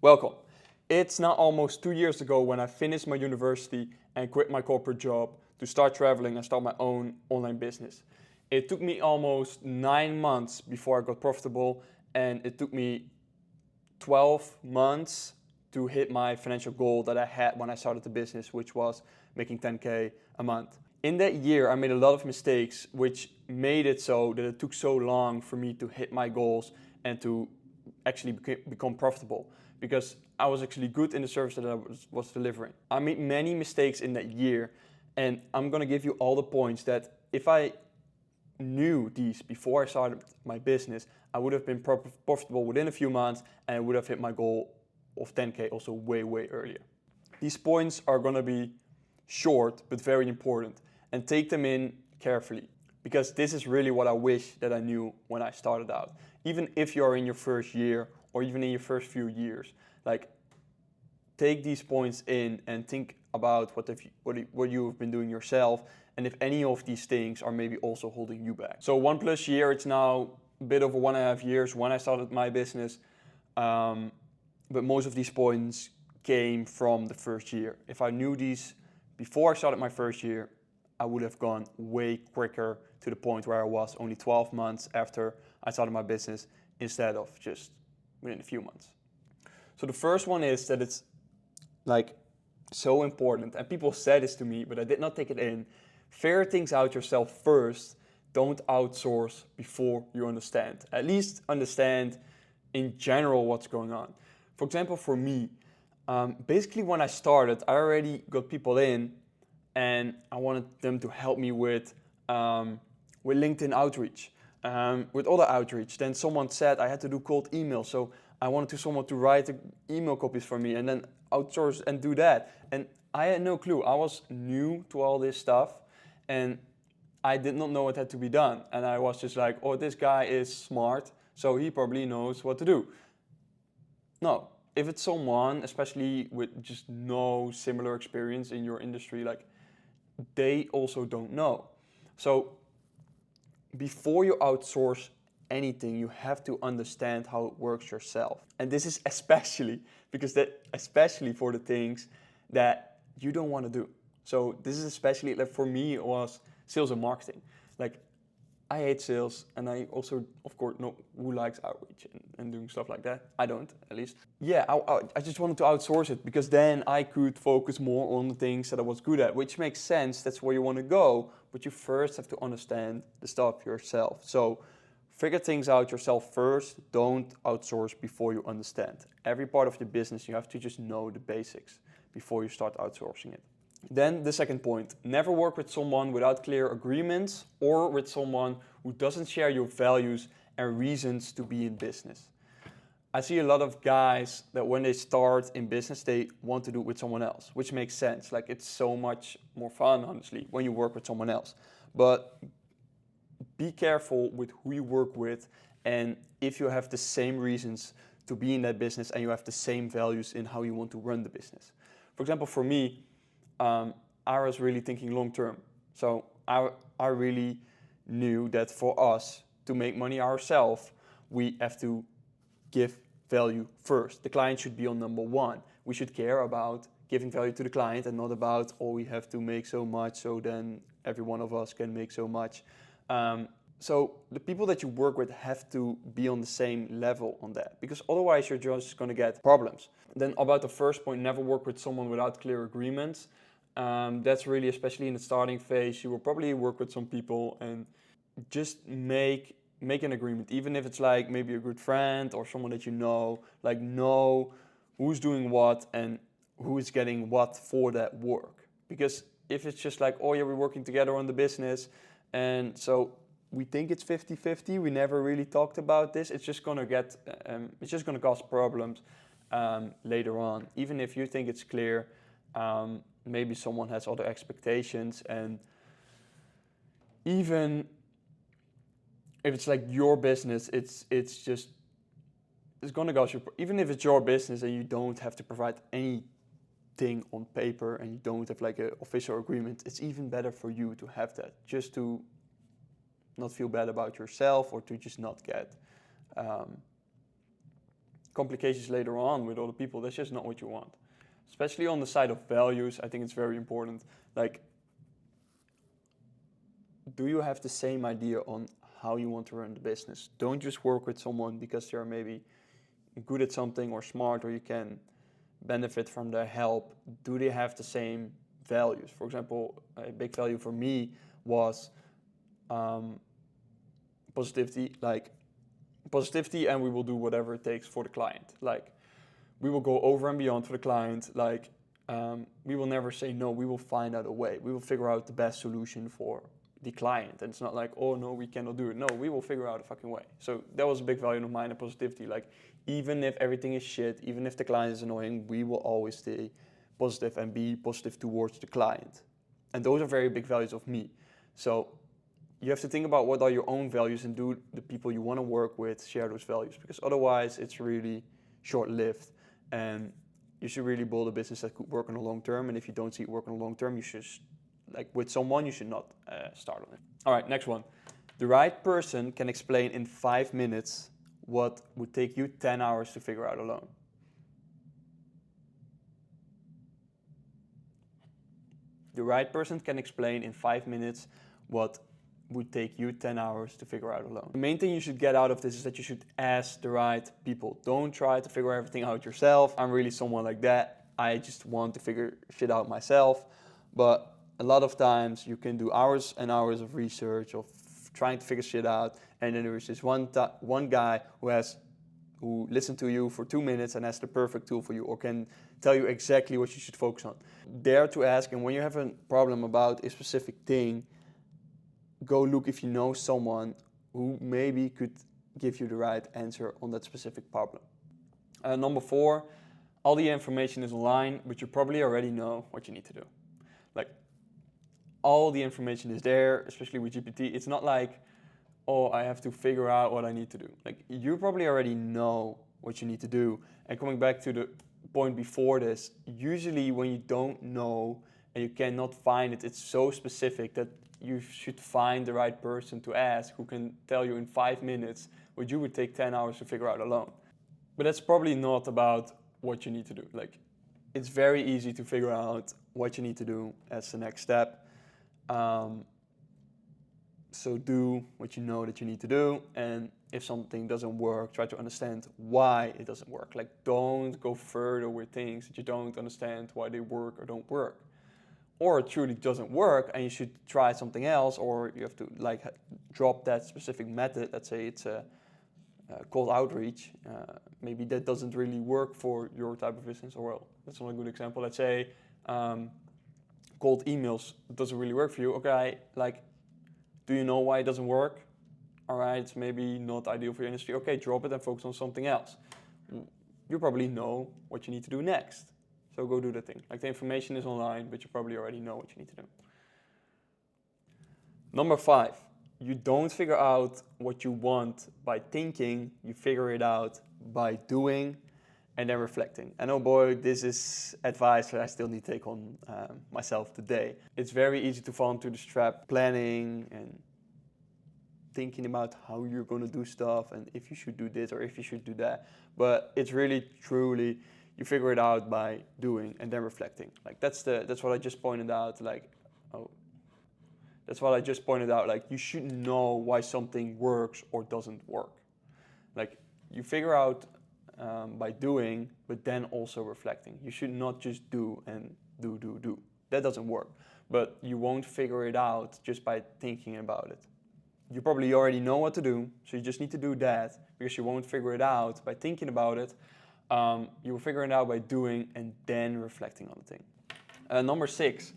Welcome. It's now almost 2 years ago when I finished my university and quit my corporate job to start traveling and start my own online business. It took me almost 9 months before I got profitable, and it took me 12 months to hit my financial goal that I had when I started the business, which was making 10K a month. In that year, I made a lot of mistakes, which made it so that it took so long for me to hit my goals and to actually become profitable, because I was actually good in the service that I was delivering. I made many mistakes in that year, and I'm gonna give you all the points that if I knew these before I started my business, I would have been profitable within a few months, and I would have hit my goal of 10K also way earlier. These points are gonna be short but very important, and take them in carefully, because this is really what I wish that I knew when I started out. Even if you're in your first year or even in your first few years, like, take these points in and think about what you've been doing yourself, and if any of these things are maybe also holding you back. So 1+ year, it's now a bit over 1.5 years when I started my business, but most of these points came from the first year. If I knew these before I started my first year, I would have gone way quicker to the point where I was only 12 months after I started my business, instead of just within a few months. So the first one is that it's like so important, and people said this to me, but I did not take it in. Figure things out yourself first. Don't outsource before you understand. At least understand in general what's going on. For example, for me, basically when I started, I already got people in, and I wanted them to help me with LinkedIn outreach, with other outreach. Then someone said I had to do cold email, so I wanted someone to write the email copies for me and then outsource and do that. And I had no clue. I was new to all this stuff, and I did not know what had to be done. And I was just like, oh, this guy is smart, so he probably knows what to do. No, if it's someone, especially with just no similar experience in your industry, like, they also don't know. So before you outsource anything, you have to understand how it works yourself. And this is especially for the things that you don't want to do. So this is especially, like, for me, it was sales and marketing. Like, I hate sales, and I also, of course, know who likes outreach and doing stuff like that. I don't, at least. Yeah, I just wanted to outsource it, because then I could focus more on the things that I was good at, which makes sense. That's where you want to go, but you first have to understand the stuff yourself. So figure things out yourself first. Don't outsource before you understand. Every part of the business, you have to just know the basics before you start outsourcing it. Then the second point, never work with someone without clear agreements, or with someone who doesn't share your values and reasons to be in business. I see a lot of guys that when they start in business, they want to do it with someone else, which makes sense. Like, it's so much more fun, honestly, when you work with someone else. But be careful with who you work with, and if you have the same reasons to be in that business and you have the same values in how you want to run the business. For example, for me, I was really thinking long term. So I really knew that for us to make money ourselves, we have to give value first. The client should be on number one. We should care about giving value to the client, and not about, oh, we have to make so much, so then every one of us can make so much. So the people that you work with have to be on the same level on that, because otherwise you're just going to get problems. Then about the first point, never work with someone without clear agreements. That's really, especially in the starting phase, you will probably work with some people, and just make an agreement, even if it's like maybe a good friend or someone that you know, like, know who's doing what and who is getting what for that work. Because if it's just like, oh yeah, we're working together on the business, and so we think it's 50-50, we never really talked about this, it's just gonna cause problems later on. Even if you think it's clear, maybe someone has other expectations, and even if it's like your business, it's gonna cost you. Even if it's your business and you don't have to provide anything on paper and you don't have like an official agreement, it's even better for you to have that, just to not feel bad about yourself, or to just not get complications later on with other people. That's just not what you want. Especially on the side of values, I think it's very important. Like, do you have the same idea on how you want to run the business? Don't just work with someone because they're maybe good at something or smart, or you can benefit from their help. Do they have the same values? For example, a big value for me was positivity, and we will do whatever it takes for the client. Like, we will go over and beyond for the client. Like, we will never say no. We will find out a way. We will figure out the best solution for the client. And it's not like, oh no, we cannot do it. No, we will figure out a fucking way. So that was a big value of mine, and positivity. Like, even if everything is shit, even if the client is annoying, we will always stay positive and be positive towards the client. And those are very big values of me. So you have to think about what are your own values, and do the people you want to work with share those values, because otherwise it's really short-lived, and you should really build a business that could work on the long term. And if you don't see it work on the long term, you should, like with someone, you should not start on it. All right, next one. The right person can explain in 5 minutes what would take you 10 hours to figure out alone. The right person can explain in 5 minutes what would take you 10 hours to figure out alone. The main thing you should get out of this is that you should ask the right people. Don't try to figure everything out yourself. I'm really someone like that. I just want to figure shit out myself. But a lot of times you can do hours and hours of research, of trying to figure shit out, and then there is this one guy who listened to you for 2 minutes and has the perfect tool for you, or can tell you exactly what you should focus on. Dare to ask, and when you have a problem about a specific thing, go look if you know someone who maybe could give you the right answer on that specific problem. Number 4, all the information is online, but you probably already know what you need to do. Like, all the information is there, especially with GPT. It's not like, oh, I have to figure out what I need to do. Like, you probably already know what you need to do. And coming back to the point before this, usually when you don't know and you cannot find it, it's so specific that you should find the right person to ask, who can tell you in 5 minutes what you would take 10 hours to figure out alone. But that's probably not about what you need to do. Like, it's very easy to figure out what you need to do as the next step. So do what you know that you need to do, and if something doesn't work, try to understand why it doesn't work. Like, don't go further with things that you don't understand why they work or don't work. Or it truly doesn't work and you should try something else, or you have to drop that specific method. Let's say it's a cold outreach. Maybe that doesn't really work for your type of business, or well, that's not a good example. Let's say cold emails doesn't really work for you. Okay, do you know why it doesn't work? All right, it's maybe not ideal for your industry. Okay, drop it and focus on something else. You probably know what you need to do next. So go do that thing. Like, the information is online, but you probably already know what you need to do. Number 5, you don't figure out what you want by thinking, you figure it out by doing and then reflecting. And oh boy, this is advice that I still need to take on myself today. It's very easy to fall into this trap, planning and thinking about how you're going to do stuff and if you should do this or if you should do that. But it's really, truly, you figure it out by doing and then reflecting. Like, that's what I just pointed out. That's what I just pointed out. Like, you should know why something works or doesn't work. Like, you figure out by doing, but then also reflecting. You should not just do and do. That doesn't work. But you won't figure it out just by thinking about it. You probably already know what to do, so you just need to do that, because you won't figure it out by thinking about it. You will figure it out by doing and then reflecting on the thing. Number 6,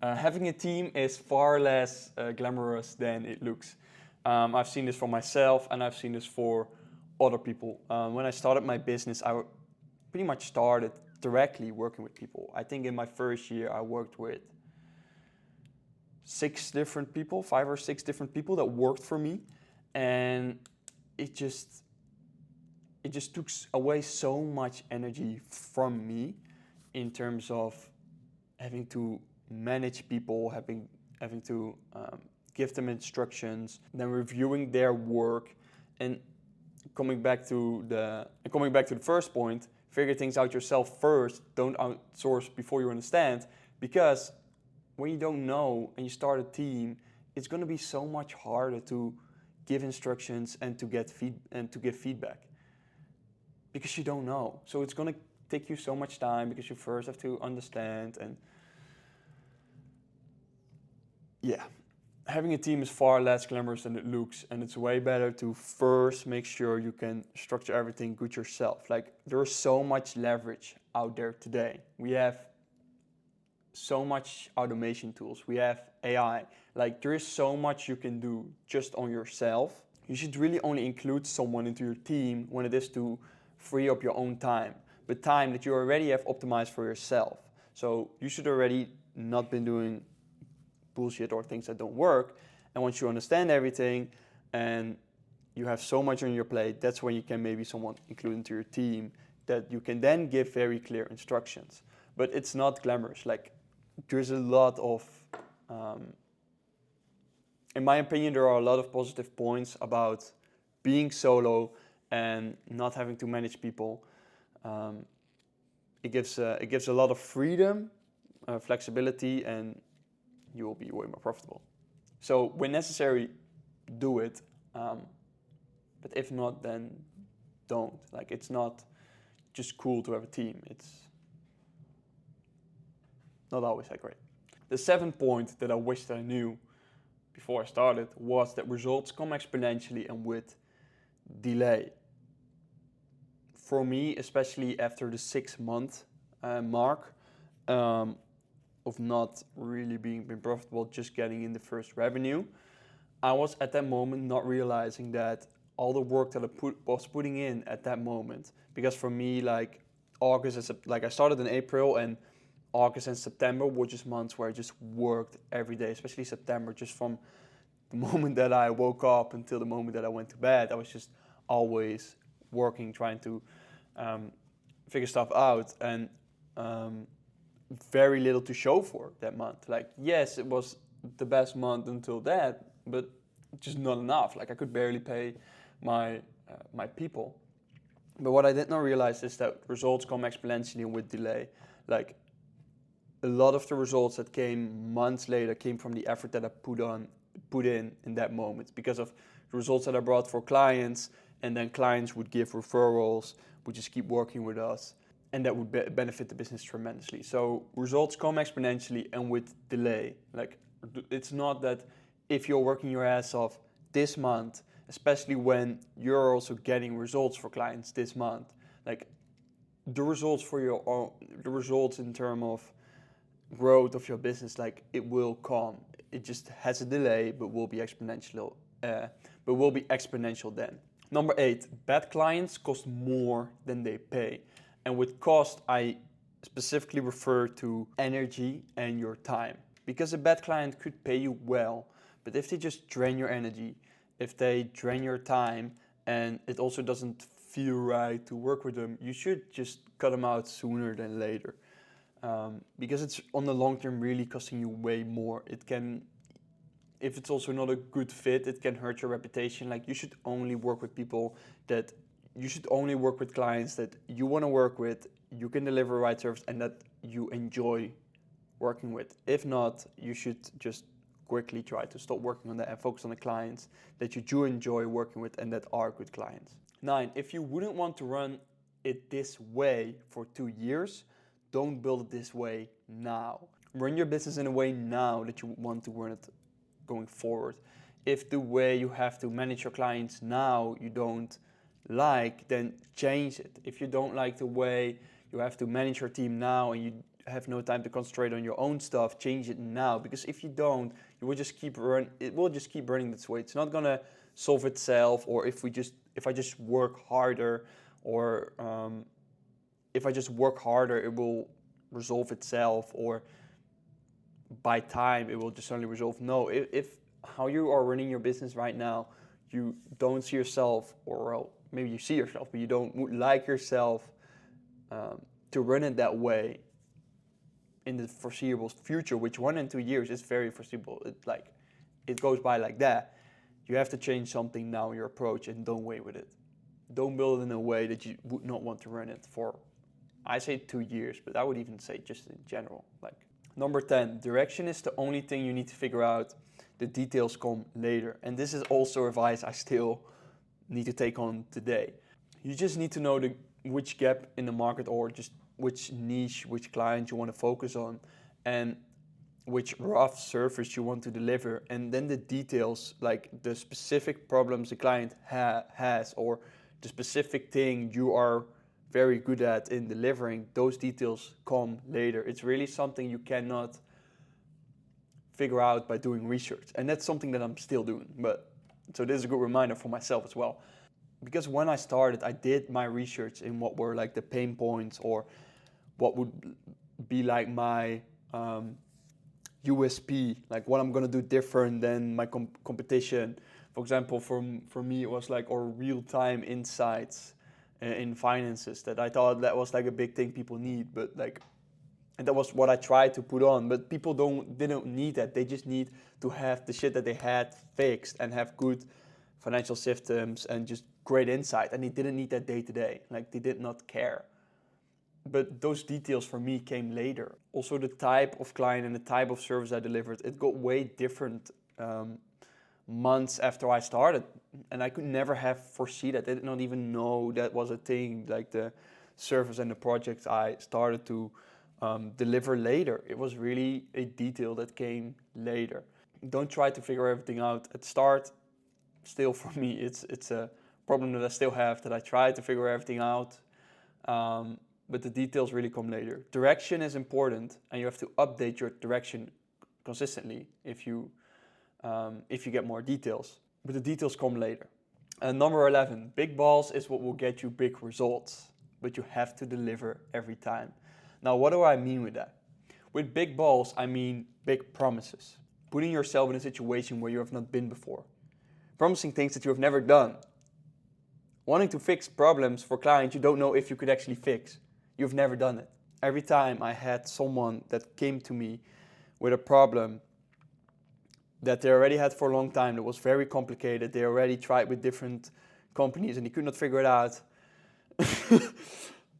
having a team is far less glamorous than it looks. I've seen this for myself and I've seen this for other people. When I started my business, I pretty much started directly working with people. I think in my first year I worked with 5 or 6 different people that worked for me, and it just took away so much energy from me in terms of having to manage people, having to give them instructions, then reviewing their work. And coming back to the first point, figure things out yourself first. Don't outsource before you understand, because when you don't know and you start a team, it's going to be so much harder to give instructions and to give feedback, because you don't know. So it's going to take you so much time, because you first have to understand. And yeah, having a team is far less glamorous than it looks, and it's way better to first make sure you can structure everything good yourself. Like, there is so much leverage out there today. We have so much automation tools. We have AI. Like, there is so much you can do just on yourself. You should really only include someone into your team when it is to free up your own time, but time that you already have optimized for yourself. So you should already not been doing bullshit or things that don't work. And once you understand everything and you have so much on your plate, that's when you can maybe someone include into your team that you can then give very clear instructions. But it's not glamorous. Like, there's a lot of, in my opinion, there are a lot of positive points about being solo and not having to manage people. It gives a lot of freedom, flexibility, and you will be way more profitable. So when necessary, do it. But if not, then don't. Like, it's not just cool to have a team. It's not always that great. The seventh point that I wish that I knew before I started was that results come exponentially and with delay. For me, especially after the 6-month mark of not really being profitable, just getting in the first revenue, I was at that moment not realizing that all the work that I was putting in at that moment, because for me, like, I started in April, and August and September were just months where I just worked every day, especially September. Just from the moment that I woke up until the moment that I went to bed, I was just always working, trying to figure stuff out, and very little to show for that month. Like, yes, it was the best month until that, but just not enough. Like, I could barely pay my people. But what I did not realize is that results come exponentially with delay. Like, a lot of the results that came months later came from the effort that I put in that moment, because of the results that I brought for clients, and then clients would give referrals, would just keep working with us, and that would benefit the business tremendously. So results come exponentially and with delay. Like, it's not that if you're working your ass off this month, especially when you're also getting results for clients this month, like, the results in terms of growth of your business, like, it will come. It just has a delay, but will be exponential. Then. Number 8, bad clients cost more than they pay. And with cost, I specifically refer to energy and your time. Because a bad client could pay you well, but if they just drain your energy, if they drain your time, and it also doesn't feel right to work with them, you should just cut them out sooner than later. Because it's on the long term really costing you way more. It can, if it's also not a good fit, it can hurt your reputation. Like, you should only work with clients that you want to work with, you can deliver the right service, and that you enjoy working with. If not, you should just quickly try to stop working on that and focus on the clients that you do enjoy working with and that are good clients. 9, if you wouldn't want to run it this way for 2 years, don't build it this way now. Run your business in a way now that you want to run it going forward. If the way you have to manage your clients now you don't like, then change it. If you don't like the way you have to manage your team now and you have no time to concentrate on your own stuff, change it now. Because if you don't, it will just keep running this way. It's not gonna solve itself. Or if I just work harder, or if I just work harder, it will resolve itself, or by time it will just suddenly resolve. No, if how you are running your business right now, you don't see yourself, or well, maybe you see yourself, but you don't like yourself to run it that way in the foreseeable future, which 1 and 2 years is very foreseeable. It goes by like that. You have to change something now in your approach, and don't wait with it. don't build it in a way that you would not want to run it for, I say 2 years, but I would even say just in general. Like, number 10, direction is the only thing you need to figure out. The details come later. And this is also advice I still need to take on today. You just need to know which gap in the market, or just which niche, which client you want to focus on, and which rough service you want to deliver. And then the details, like the specific problems the client has, or the specific thing you are very good at in delivering, those details come later. It's really something you cannot figure out by doing research. And that's something that I'm still doing. But so this is a good reminder for myself as well. Because when I started, I did my research in what were like the pain points, or what would be like my USP, like what I'm gonna do different than my competition. For example, for me, it was like, or real-time insights in finances, that I thought that was like a big thing people need, but like, and that was what I tried to put on. But people didn't need that. They just need to have the shit that they had fixed and have good financial systems and just great insight. And they didn't need that day to day. Like, they did not care. But those details for me came later. Also, the type of client and the type of service I delivered, it got way different months after I started. And I could never have foreseen that. I did not even know that was a thing, like the service and the projects I started to deliver later. It was really a detail that came later. Don't try to figure everything out at the start. Still, for me, it's a problem that I still have, that I try to figure everything out. But the details really come later. Direction is important, and you have to update your direction consistently if you get more details. But the details come later. And number 11, big balls is what will get you big results, but you have to deliver every time. Now, what do I mean with that? With big balls, I mean big promises. Putting yourself in a situation where you have not been before. Promising things that you have never done. Wanting to fix problems for clients you don't know if you could actually fix. You've never done it. Every time I had someone that came to me with a problem that they already had for a long time, that was very complicated, they already tried with different companies and they could not figure it out.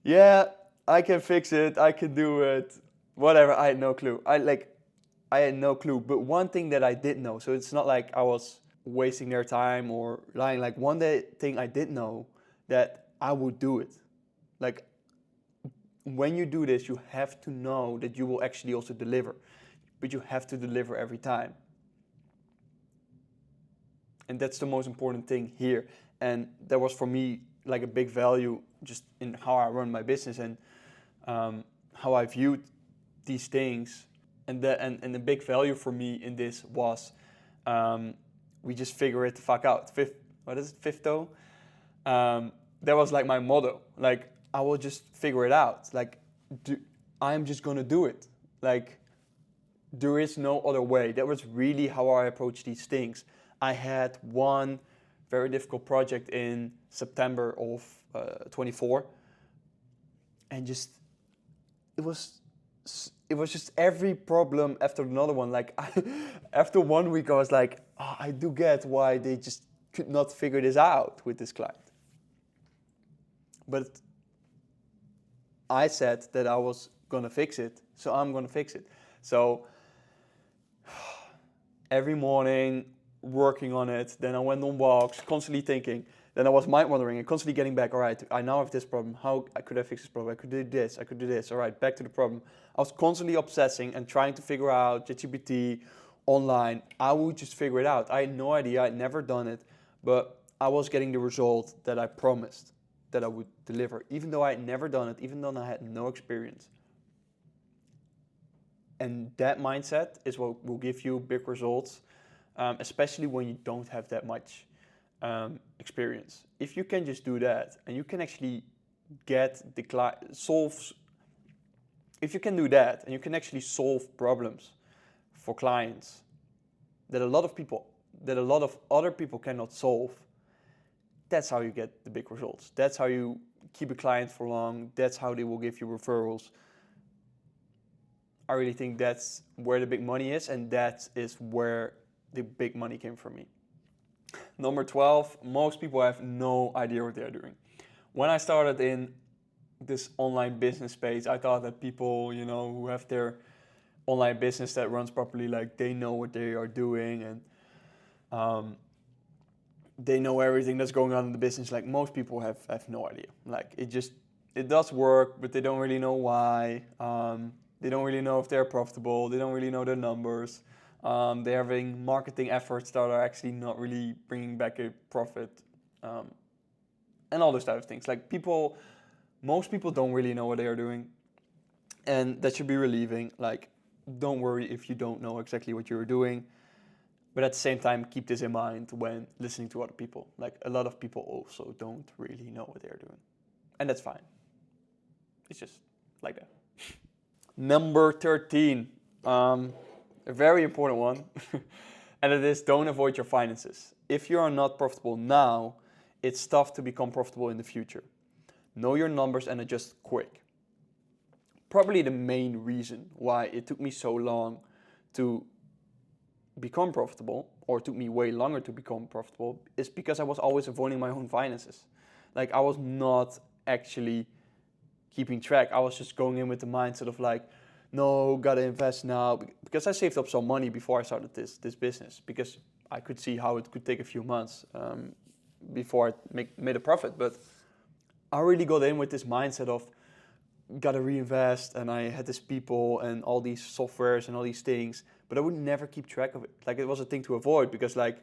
Yeah, I can fix it, I can do it, whatever, I had no clue. I had no clue, but one thing that I did know, so it's not like I was wasting their time or lying, like thing I did know, that I would do it. Like, when you do this, you have to know that you will actually also deliver, but you have to deliver every time. And that's the most important thing here. And that was for me like a big value just in how I run my business and how I viewed these things. And the big value for me in this was we just figure it the fuck out. Fifto? That was like my motto. Like, I will just figure it out. Like, I'm just gonna do it. Like, there is no other way. That was really how I approached these things. I had one very difficult project in September of 24, and just it was just every problem after another one. Like, after 1 week, I was like, oh, I do get why they just could not figure this out with this client. But I said that I was gonna fix it, so I'm gonna fix it. So every morning, working on it, then I went on walks, constantly thinking, then I was mind wandering and constantly getting back, all right, I now have this problem, how could I fix this problem, I could do this, all right, back to the problem. I was constantly obsessing and trying to figure out ChatGPT online. I would just figure it out. I had no idea, I'd never done it, but I was getting the result that I promised that I would deliver, even though I had never done it, even though I had no experience. And that mindset is what will give you big results, especially when you don't have that much experience. If you can just do that, and you can actually get if you can do that, and you can actually solve problems for clients that a lot of other people cannot solve, that's how you get the big results. That's how you keep a client for long. That's how they will give you referrals. I really think that's where the big money is, and that is where the big money came from me. Number 12, most people have no idea what they're doing. When I started in this online business space, I thought that people, who have their online business that runs properly, like they know what they are doing and they know everything that's going on in the business. Like most people have no idea. Like it does work, but they don't really know why. They don't really know if they're profitable. They don't really know their numbers. They're having marketing efforts that are actually not really bringing back a profit, and all those type of things. Like most people don't really know what they are doing, and that should be relieving. Like, don't worry if you don't know exactly what you're doing, but at the same time, keep this in mind when listening to other people. Like, a lot of people also don't really know what they're doing, and that's fine. It's just like that. Number 13. A very important one, and it is don't avoid your finances. If you are not profitable now, it's tough to become profitable in the future. Know your numbers and adjust quick. Probably the main reason why it took me so long to become profitable, or took me way longer to become profitable, is because I was always avoiding my own finances. Like, I was not actually keeping track. I was just going in with the mindset of like, no, gotta invest now, because I saved up some money before I started this business, because I could see how it could take a few months before I made a profit. But I really got in with this mindset of gotta reinvest, and I had these people and all these softwares and all these things, but I would never keep track of it. Like, it was a thing to avoid, because like,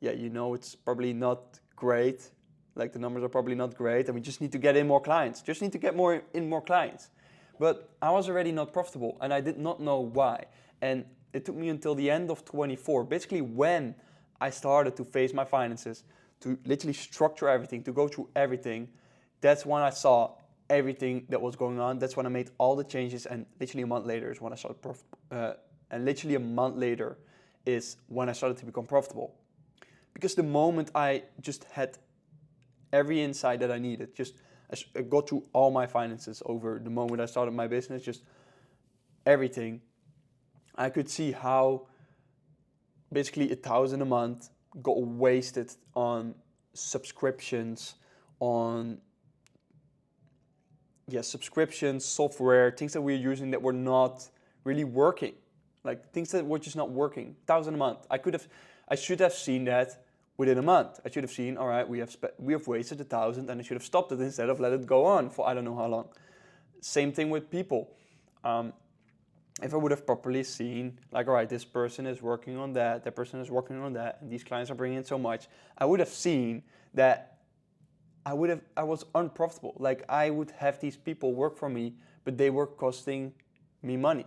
yeah, it's probably not great. Like, the numbers are probably not great, and we just need to get in more clients. Just need to get more clients. But I was already not profitable, and I did not know why. And it took me until the end of 24, basically when I started to face my finances, to literally structure everything, to go through everything. That's when I saw everything that was going on. That's when I made all the changes, and literally a month later is when I started to become profitable. Because the moment I just had every insight that I needed, I got through all my finances over the moment I started my business, just everything. I could see how basically $1,000 a month got wasted on subscriptions, subscriptions, software, things that we're using that were not really working. Like, things that were just not working. $1,000 a month. I should have seen that within a month. I should have seen, all right, we have wasted 1,000, and I should have stopped it instead of let it go on for I don't know how long. Same thing with people. If I would have properly seen, like, all right, this person is working on that person is working on that, and these clients are bringing in so much, I would have seen that I was unprofitable. Like, I would have these people work for me, but they were costing me money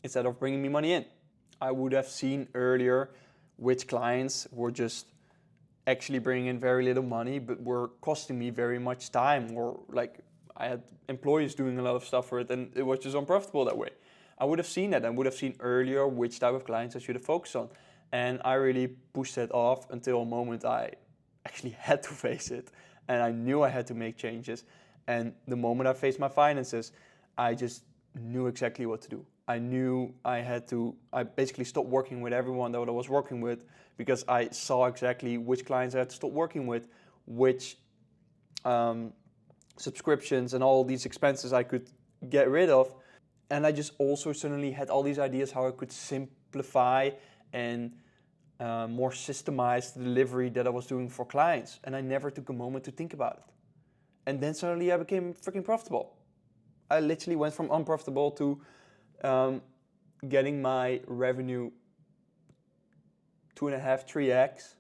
instead of bringing me money in. I would have seen earlier which clients were just actually bringing in very little money, but were costing me very much time, or like I had employees doing a lot of stuff for it, and it was just unprofitable that way. I would have seen that, and would have seen earlier which type of clients I should have focused on. And I really pushed that off until a moment I actually had to face it, and I knew I had to make changes. And the moment I faced my finances, I just knew exactly what to do. I knew I basically stopped working with everyone that I was working with, because I saw exactly which clients I had to stop working with, which subscriptions and all these expenses I could get rid of. And I just also suddenly had all these ideas how I could simplify and more systemize the delivery that I was doing for clients. And I never took a moment to think about it. And then suddenly I became freaking profitable. I literally went from unprofitable to getting my revenue 2.5, 3x,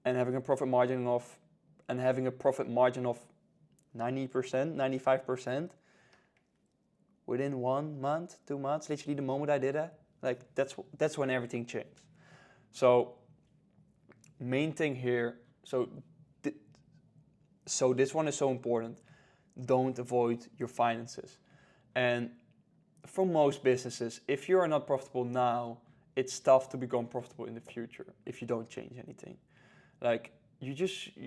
and having a profit margin of 90%, 95% within 1 month, 2 months. Literally the moment I did that, like that's when everything changed. So main thing here, so this one is so important. Don't avoid your finances. And for most businesses, if you are not profitable now, it's tough to become profitable in the future if you don't change anything. Like, you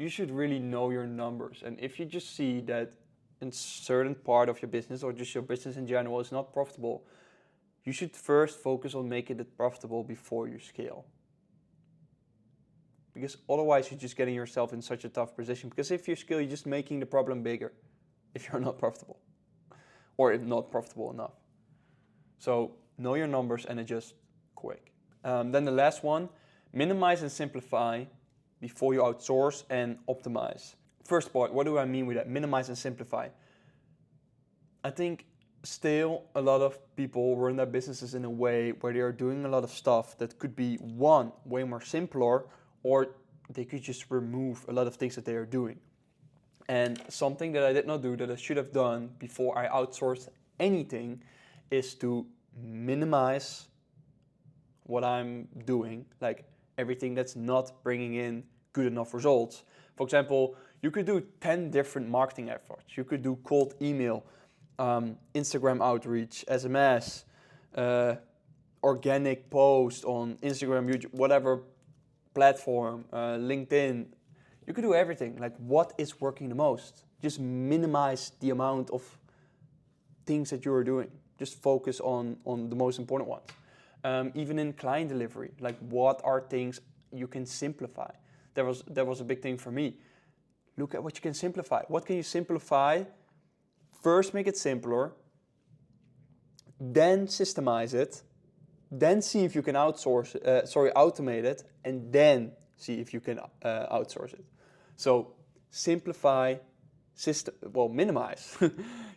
should really know your numbers. And if you just see that in certain part of your business, or just your business in general, is not profitable, you should first focus on making it profitable before you scale. because otherwise you're just getting yourself in such a tough position. Because if you scale, you're just making the problem bigger if you're not profitable, or if not profitable enough. So know your numbers and adjust quick. Then the last one, minimize and simplify before you outsource and optimize. First part, what do I mean with that? Minimize and simplify. I think still a lot of people run their businesses in a way where they are doing a lot of stuff that could be, one, way more simpler, or they could just remove a lot of things that they are doing. And something that I did not do that I should have done before I outsourced anything is to minimize what I'm doing, like everything that's not bringing in good enough results. For example, you could do 10 different marketing efforts. You could do cold email, Instagram outreach, SMS, organic post on Instagram, YouTube, whatever platform, LinkedIn. You could do everything. Like, what is working the most? Just minimize the amount of things that you are doing. Just focus on the most important ones. Even in client delivery, like what are things you can simplify? That was a big thing for me. Look at what you can simplify. What can you simplify? First, make it simpler. Then systemize it. Then see if you can automate it, and then see if you can outsource it. So simplify, minimize.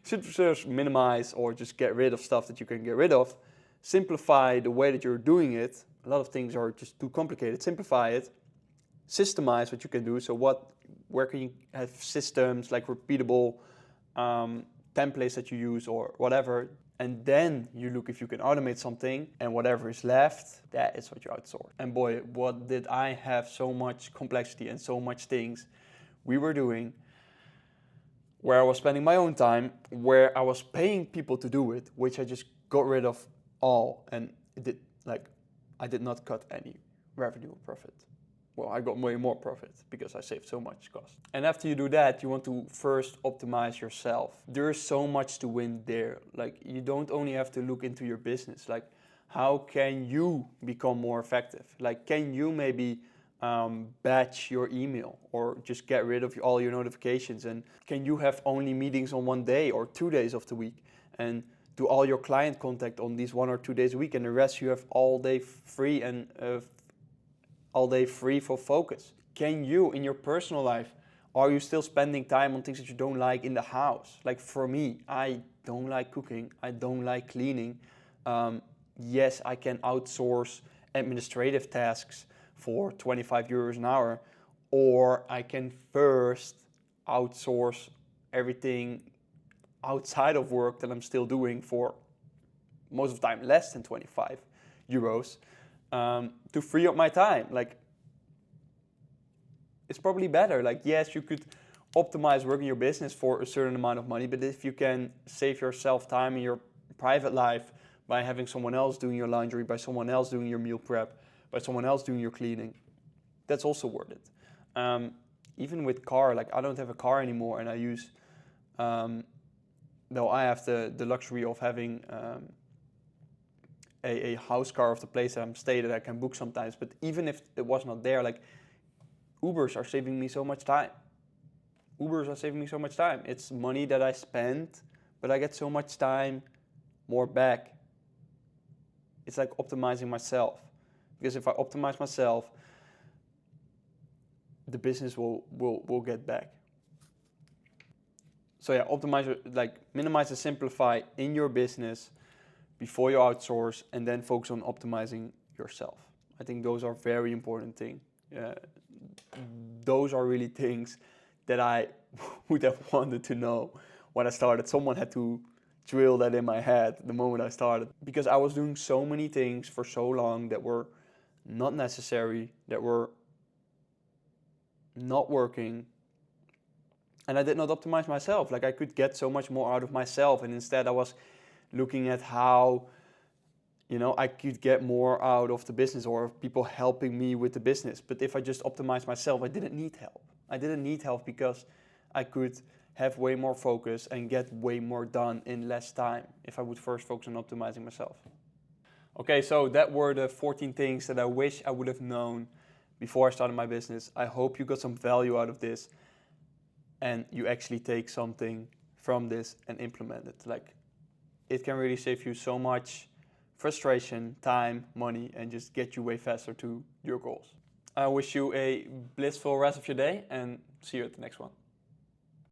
Just minimize or just get rid of stuff that you can get rid of. Simplify the way that you're doing it. A lot of things are just too complicated. Simplify it. Systemize what you can do. So where can you have systems like repeatable templates that you use or whatever. And then you look if you can automate something, and whatever is left, that is what you outsource. And boy, what did I have so much complexity and so much things we were doing where I was spending my own time, where I was paying people to do it, which I just got rid of all. And I did not cut any revenue or profit. Well, I got way more profit because I saved so much cost. And after you do that, you want to first optimize yourself. There is so much to win there. Like, you don't only have to look into your business. Like, how can you become more effective? Like, can you maybe batch your email or just get rid of all your notifications? And can you have only meetings on 1 day or 2 days of the week? And do all your client contact on these 1 or 2 days a week, and the rest you have all day free and all day free for focus? Can you, in your personal life, are you still spending time on things that you don't like in the house? Like for me, I don't like cooking. I don't like cleaning. Yes, I can outsource administrative tasks for 25 euros an hour, or I can first outsource everything outside of work that I'm still doing for most of the time less than 25 euros. To free up my time. Like, it's probably better. Like, yes, you could optimize working your business for a certain amount of money, but if you can save yourself time in your private life by having someone else doing your laundry, by someone else doing your meal prep, by someone else doing your cleaning, that's also worth it. Even with car, like I don't have a car anymore, and I use, though I have the luxury of having a house car of the place that I'm staying that I can book sometimes. But even if it was not there, like Ubers are saving me so much time. Ubers are saving me so much time. It's money that I spend, but I get so much time more back. It's like optimizing myself. Because if I optimize myself, the business will get back. So yeah, minimize and simplify in your business before you outsource, and then focus on optimizing yourself. I think those are very important things. Those are really things that I would have wanted to know when I started. Someone had to drill that in my head the moment I started, because I was doing so many things for so long that were not necessary, that were not working, and I did not optimize myself. Like, I could get so much more out of myself, and instead I was looking at how, I could get more out of the business, or people helping me with the business. But if I just optimized myself, I didn't need help. I didn't need help because I could have way more focus and get way more done in less time if I would first focus on optimizing myself. Okay, so that were the 14 things that I wish I would have known before I started my business. I hope you got some value out of this and you actually take something from this and implement it. Like, it can really save you so much frustration, time, money, and just get you way faster to your goals. I wish you a blissful rest of your day and see you at the next one.